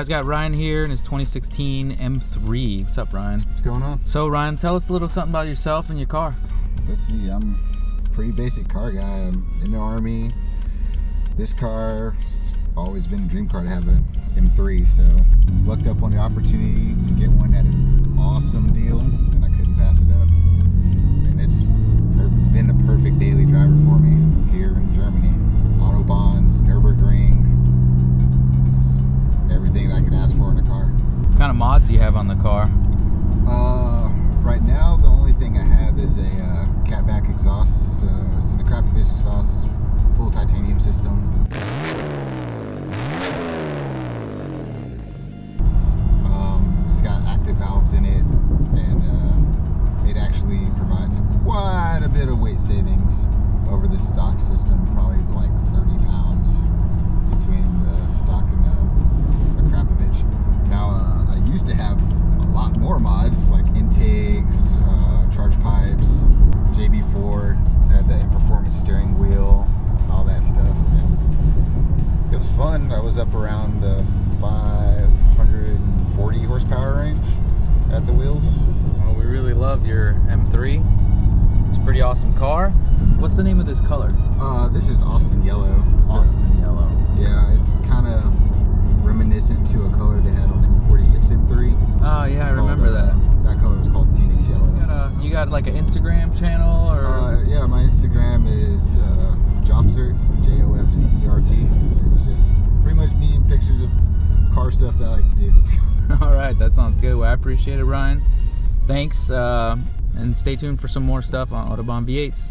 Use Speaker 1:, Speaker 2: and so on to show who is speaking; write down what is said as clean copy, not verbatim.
Speaker 1: guys, got Ryan here in his 2016 M3. What's up, Ryan?
Speaker 2: What's going on?
Speaker 1: So Ryan, tell us a little something about yourself and your car.
Speaker 2: Let's see, I'm a pretty basic car guy. I'm in the Army. This car's always been a dream car to have an M3, so looked up on the opportunity to get one at an awesome deal, and I couldn't pass it up. And it's been a perfect daily driver for me here in Germany. Autobahn, Nürburgring, it's everything that I could ask for in a car.
Speaker 1: What kind of mods do you have on the car?
Speaker 2: Right now, the only thing I have is a catback exhaust. It's an Autobahn exhaust, full titanium system. It's got active valves in it, and it actually provides quite a bit of weight savings over the stock system, probably like 30 pounds between the stock and the Krapovich. Now, I used to have a lot more mods like intakes, charge pipes, JB4, had the performance steering wheel, all that stuff, and it was fun. I was up around the 540 horsepower range at the wheels.
Speaker 1: Well, we really love your M3. It's a pretty awesome car. What's the name of this color?
Speaker 2: This is Austin Yellow. So,
Speaker 1: Austin Yellow.
Speaker 2: yeah, it's kind of reminiscent to a color they had on the E46 M3.
Speaker 1: Oh yeah, I remember that.
Speaker 2: That color was called Phoenix Yellow.
Speaker 1: You got like an Instagram channel, or?
Speaker 2: Yeah, my Instagram is Jofzert, Jofzert. It's just pretty much me and pictures of car stuff that I like to do.
Speaker 1: All right, that sounds good. Well, I appreciate it, Ryan. Thanks, and stay tuned for some more stuff on Autobahn V8s.